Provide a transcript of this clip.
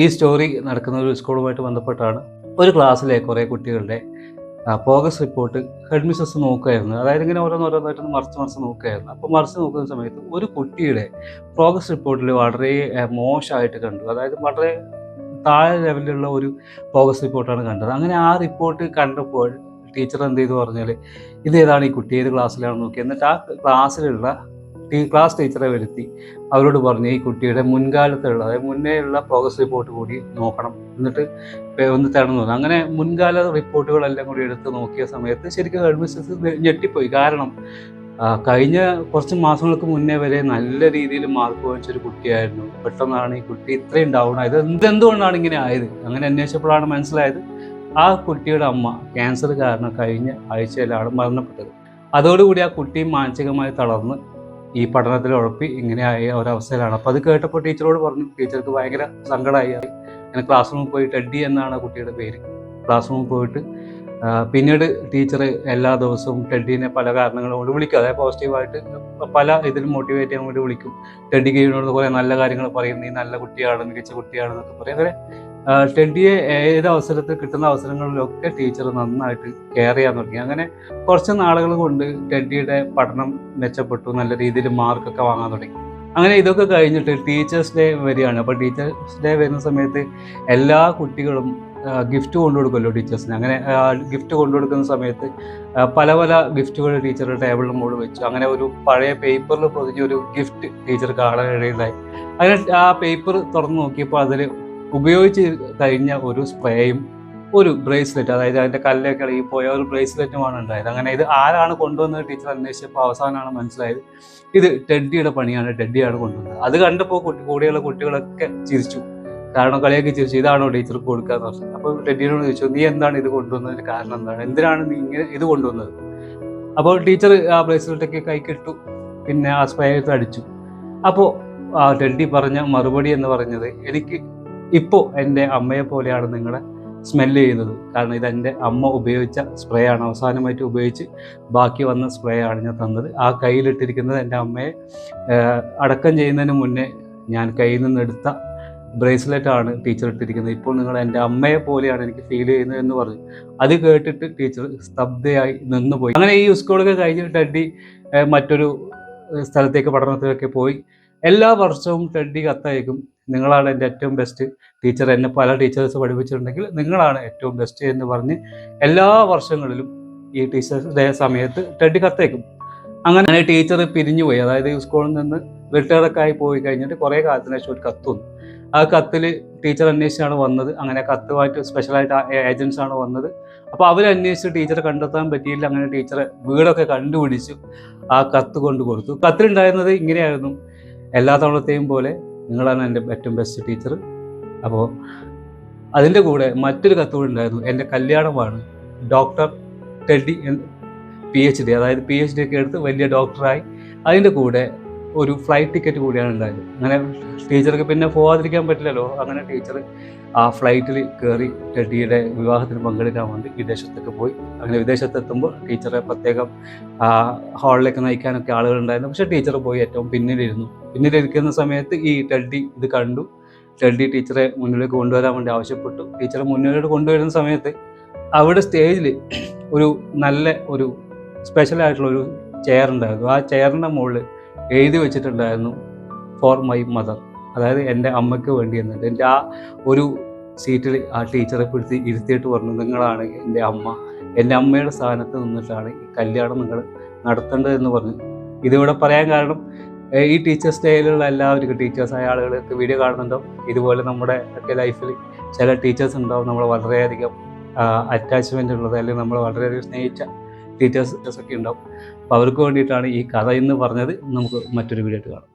ഈ സ്റ്റോറി നടക്കുന്ന ഒരു സ്കൂളുമായിട്ട് ബന്ധപ്പെട്ടാണ്. ഒരു ക്ലാസ്സിലെ കുറേ കുട്ടികളുടെ പ്രോഗ്രസ് റിപ്പോർട്ട് ഹെഡ് മിസ്സസ് നോക്കുകയായിരുന്നു. അതായത് ഇങ്ങനെ ഓരോന്നോരോന്നായിട്ട് മറിച്ച് മറിച്ച് നോക്കുകയായിരുന്നു. അപ്പോൾ മറിച്ച് നോക്കുന്ന സമയത്ത് ഒരു കുട്ടിയുടെ പ്രോഗ്രസ് റിപ്പോർട്ടിൽ വളരെ മോശമായിട്ട് കണ്ടു. അതായത് വളരെ താഴെ ലെവലിലുള്ള ഒരു പ്രോഗ്രസ് റിപ്പോർട്ടാണ് കണ്ടത്. അങ്ങനെ ആ റിപ്പോർട്ട് കണ്ടപ്പോൾ ടീച്ചർ എന്ത് ചെയ്തു പറഞ്ഞാൽ, ഇതേതാണ് ഈ കുട്ടി, ഏത് ക്ലാസ്സിലാണെന്ന് നോക്കി. എന്നിട്ട് ആ ക്ലാസ്സിലുള്ള ക്ലാസ് ടീച്ചറെ വരുത്തി അവരോട് പറഞ്ഞു, ഈ കുട്ടിയുടെ മുൻകാലത്തുള്ള, അതായത് മുന്നേ ഉള്ള പ്രോഗ്രസ് റിപ്പോർട്ട് കൂടി നോക്കണം, എന്നിട്ട് ഒന്ന് തരണം തോന്നുന്നു. അങ്ങനെ മുൻകാല റിപ്പോർട്ടുകളെല്ലാം കൂടി എടുത്ത് നോക്കിയ സമയത്ത് ശരിക്കും ഹെഡ് മിസ്സസ് ഞെട്ടിപ്പോയി. കാരണം കഴിഞ്ഞ കുറച്ച് മാസങ്ങൾക്ക് മുന്നേ വരെ നല്ല രീതിയിൽ മാർക്ക് വാങ്ങിച്ചൊരു കുട്ടിയായിരുന്നു. പെട്ടെന്നാണ് ഈ കുട്ടി ഇത്രയും ഡൗൺ ആയത്. എന്തുകൊണ്ടാണ് ഇങ്ങനെ ആയത്? അങ്ങനെ അന്വേഷിച്ചപ്പോഴാണ് മനസ്സിലായത്, ആ കുട്ടിയുടെ അമ്മ ക്യാൻസർ കാരണം കഴിഞ്ഞ ആഴ്ചയിലാണ് മരണപ്പെട്ടത്. അതോടുകൂടി ആ കുട്ടിയും മാനസികമായി തളർന്ന് ഈ പഠനത്തിൽ ഉഴപ്പി ഇങ്ങനെ ആയ ഒരവസ്ഥയിലാണ്. അപ്പോൾ അത് കേട്ടപ്പോൾ ടീച്ചറോട് പറഞ്ഞു. ടീച്ചർക്ക് ഭയങ്കര സങ്കടമായി. അങ്ങനെ ക്ലാസ് റൂമിൽ പോയി, ടെഡ്ഡി എന്നാണ് ആ കുട്ടിയുടെ പേര്. ക്ലാസ് റൂമിൽ പോയിട്ട് പിന്നീട് ടീച്ചർ എല്ലാ ദിവസവും ടെഡ്ഡീനെ പല കാരണങ്ങൾ കൊണ്ട് വിളിക്കും. അതായത് പോസിറ്റീവായിട്ട് പല ഇതിലും മോട്ടിവേറ്റ് ചെയ്യാൻ വേണ്ടി വിളിക്കും. ടെഡ്ഡിക്ക് ഇതിനോട് കുറേ നല്ല കാര്യങ്ങൾ പറയും. നീ നല്ല കുട്ടിയാണ്, മികച്ച കുട്ടിയാണെന്നൊക്കെ പറയും. അങ്ങനെ ടെഡ്ഡിയെ ഏത് അവസരത്തിൽ കിട്ടുന്ന അവസരങ്ങളിലൊക്കെ ടീച്ചർ നന്നായിട്ട് കെയർ ചെയ്യാൻ തുടങ്ങി. അങ്ങനെ കുറച്ച് നാളുകൾ കൊണ്ട് ടെഡ്ഡിയുടെ പഠനം മെച്ചപ്പെട്ടു, നല്ല രീതിയിൽ മാർക്കൊക്കെ വാങ്ങാൻ തുടങ്ങി. അങ്ങനെ ഇതൊക്കെ കഴിഞ്ഞിട്ട് ടീച്ചേഴ്സ് ഡേ വരികയാണ്. അപ്പോൾ ടീച്ചേഴ്സ് ഡേ വരുന്ന സമയത്ത് എല്ലാ കുട്ടികളും ഗിഫ്റ്റ് കൊണ്ടുകൊടുക്കുമല്ലോ ടീച്ചേഴ്സിന്. അങ്ങനെ ഗിഫ്റ്റ് കൊണ്ടുകൊടുക്കുന്ന സമയത്ത് പല പല ഗിഫ്റ്റുകൾ ടീച്ചറുടെ ടേബിളിന് മുകളിൽ വെച്ചു. അങ്ങനെ ഒരു പഴയ പേപ്പറിൽ പൊതിഞ്ഞൊരു ഗിഫ്റ്റ് ടീച്ചർ കാണാനിടയിലായി. അങ്ങനെ ആ പേപ്പർ തുറന്ന് നോക്കിയപ്പോൾ അതിൽ ഉപയോഗിച്ച് കഴിഞ്ഞ ഒരു സ്പ്രേയും ഒരു ബ്രേസ്ലെറ്റ്, അതായത് അതിൻ്റെ കല്ലൊക്കെ ഇളകി പോയ ഒരു ബ്രേസ്ലെറ്റുമാണ് ഉണ്ടായത്. അങ്ങനെ ഇത് ആരാണ് കൊണ്ടുവന്നത് ടീച്ചർ അന്വേഷിച്ചപ്പോൾ അവസാനമാണ് മനസ്സിലായത്, ഇത് ടെഡ്ഡിയുടെ പണിയാണ്, ടെഡ്ഡിയാണ് കൊണ്ടുവന്നത്. അത് കണ്ടപ്പോൾ കൂടെയുള്ള കുട്ടികളൊക്കെ ചിരിച്ചു. കാരണം കളിയൊക്കെ ചിരിച്ചു, ഇതാണോ ടീച്ചർക്ക് കൊടുക്കാന്ന് പറഞ്ഞു. അപ്പോൾ ടെഡ്ഡിയോട് ചോദിച്ചു, നീ എന്താണ് ഇത് കൊണ്ടുവന്നതിന് കാരണം എന്താണ്, എന്തിനാണ് നീ ഇങ്ങനെ ഇത് കൊണ്ടുവന്നത്? അപ്പോൾ ടീച്ചർ ആ ബ്രേസ്ലെറ്റൊക്കെ കൈക്കിട്ടു, പിന്നെ ആ സ്പ്രേ എടുത്ത് അടിച്ചു. അപ്പോൾ ആ ടെഡ്ഡി പറഞ്ഞ മറുപടി എന്ന് പറഞ്ഞത്, എനിക്ക് ഇപ്പോൾ എൻ്റെ അമ്മയെ പോലെയാണ് നിങ്ങളെ സ്മെല്ല് ചെയ്യുന്നത്. കാരണം ഇതെൻ്റെ അമ്മ ഉപയോഗിച്ച സ്പ്രേ ആണ്, അവസാനമായിട്ട് ഉപയോഗിച്ച് ബാക്കി വന്ന സ്പ്രേ ആണ് ഞാൻ തന്നത്. ആ കയ്യിലിട്ടിരിക്കുന്നത് എൻ്റെ അമ്മയെ അടക്കം ചെയ്യുന്നതിന് മുന്നേ ഞാൻ കയ്യിൽ നിന്നെടുത്ത ബ്രേസ്ലെറ്റാണ് ടീച്ചർ ഇട്ടിരിക്കുന്നത്. ഇപ്പോൾ നിങ്ങൾ എൻ്റെ അമ്മയെ പോലെയാണ് എനിക്ക് ഫീൽ ചെയ്യുന്നത് എന്ന് പറഞ്ഞു. അത് കേട്ടിട്ട് ടീച്ചർ സ്തബ്ധയായി നിന്നുപോയി. അങ്ങനെ ഈ സ്കൂളൊക്കെ കഴിഞ്ഞ് ടെഡ്ഡി മറ്റൊരു സ്ഥലത്തേക്ക് പഠനത്തിലൊക്കെ പോയി. എല്ലാ വർഷവും ടെഡ്ഡി കത്തയക്കും, നിങ്ങളാണ് എൻ്റെ ഏറ്റവും ബെസ്റ്റ് ടീച്ചർ, എന്നെ പല ടീച്ചേഴ്സ് പഠിപ്പിച്ചിട്ടുണ്ടെങ്കിൽ നിങ്ങളാണ് ഏറ്റവും ബെസ്റ്റ് എന്ന് പറഞ്ഞ് എല്ലാ വർഷങ്ങളിലും ഈ ടീച്ചേഴ്സ് ഡേ സമയത്ത് ടെഡ്ഡി കത്തയക്കും. അങ്ങനെ ടീച്ചർ പിരിഞ്ഞുപോയി. അതായത് സ്കൂളിൽ നിന്ന് റിട്ടയർഡൊക്കെ ആയി പോയി കഴിഞ്ഞിട്ട് കുറേ കാലത്തിന് ശേഷം ഒരു കത്ത് വന്നു. ആ കത്തിൽ ടീച്ചർ അന്വേഷിച്ചാണ് വന്നത്. അങ്ങനെ കത്തുമായിട്ട് സ്പെഷ്യലായിട്ട് ഏജൻസാണ് വന്നത്. അപ്പോൾ അവരന്വേഷിച്ച് ടീച്ചറെ കണ്ടെത്താൻ പറ്റിയില്ല. അങ്ങനെ ടീച്ചറെ വീടൊക്കെ കണ്ടുപിടിച്ചു ആ കത്ത് കൊണ്ട് കൊടുത്തു. കത്തിലുണ്ടായിരുന്നത് ഇങ്ങനെയായിരുന്നു, എല്ലാ തവണത്തെയും പോലെ നിങ്ങളാണ് എൻ്റെ ഏറ്റവും ബെസ്റ്റ് ടീച്ചർ. അപ്പോൾ അതിൻ്റെ കൂടെ മറ്റൊരു കത്ത് കൂടി ഉണ്ടായിരുന്നു, എൻ്റെ കല്യാണമാണ്, ഡോക്ടർ ടെഡ്ഡി PhD, അതായത് PhD ഒക്കെ എടുത്ത് വലിയ ഡോക്ടറായി. അതിൻ്റെ കൂടെ ഒരു ഫ്ലൈറ്റ് ടിക്കറ്റ് കൂടിയാണ് ഉണ്ടായത്. അങ്ങനെ ടീച്ചർക്ക് പിന്നെ പോകാതിരിക്കാൻ പറ്റില്ലല്ലോ. അങ്ങനെ ടീച്ചർ ആ ഫ്ലൈറ്റിൽ കയറി ടെഡ്ഡിയുടെ വിവാഹത്തിന് പങ്കെടുക്കാൻ വേണ്ടി വിദേശത്തൊക്കെ പോയി. അങ്ങനെ വിദേശത്തെത്തുമ്പോൾ ടീച്ചറെ പ്രത്യേകം ഹാളിലേക്ക് നയിക്കാനൊക്കെ ആളുകളുണ്ടായിരുന്നു. പക്ഷേ ടീച്ചർ പോയി ഏറ്റവും പിന്നിലിരുന്നു. പിന്നിലിരിക്കുന്ന സമയത്ത് ഈ ടെഡ്ഡി ഇത് കണ്ടു. ടെഡ്ഡി ടീച്ചറെ മുന്നിലേക്ക് കൊണ്ടുവരാൻ വേണ്ടി ആവശ്യപ്പെട്ടു. ടീച്ചറെ മുന്നിലേക്ക് കൊണ്ടുവരുന്ന സമയത്ത് അവിടെ സ്റ്റേജിൽ ഒരു നല്ല ഒരു സ്പെഷ്യലായിട്ടുള്ള ഒരു ചെയർ ഉണ്ടായിരുന്നു. ആ ചെയറിൻ്റെ മുകളിൽ എഴുതി വെച്ചിട്ടുണ്ടായിരുന്നു, ഫോർ മൈ മദർ, അതായത് എൻ്റെ അമ്മയ്ക്ക് വേണ്ടി എന്നിട്ട്. എൻ്റെ ആ ഒരു സീറ്റിൽ ആ ടീച്ചറെ പിടിച്ച് ഇരുത്തിയിട്ട് പറഞ്ഞു, നിങ്ങളാണ് എൻ്റെ അമ്മ, എൻ്റെ അമ്മയുടെ സ്ഥാനത്ത് നിന്നിട്ടാണ് ഈ കല്യാണം നിങ്ങൾ നടത്തേണ്ടതെന്ന് പറഞ്ഞു. ഇതിവിടെ പറയാൻ കാരണം, ഈ ടീച്ചേഴ്സ് ഡേയിലുള്ള എല്ലാവർക്കും, ടീച്ചേഴ്സായ ആളുകൾക്ക് വീഡിയോ കാണുന്നുണ്ടാവും. ഇതുപോലെ നമ്മുടെ ഒക്കെ ലൈഫിൽ ചില ടീച്ചേഴ്സ് ഉണ്ടാവും നമ്മൾ വളരെയധികം അറ്റാച്ച്മെൻ്റ് ഉള്ളത്, അല്ലെങ്കിൽ നമ്മൾ വളരെയധികം സ്നേഹിച്ച ടീച്ചേഴ്സൊക്കെ ഉണ്ടാവും. അപ്പോൾ അവർക്ക് വേണ്ടിയിട്ടാണ് ഈ കഥ എന്ന് പറഞ്ഞത്. നമുക്ക് മറ്റൊരു വീഡിയോ ആയിട്ട് കാണാം.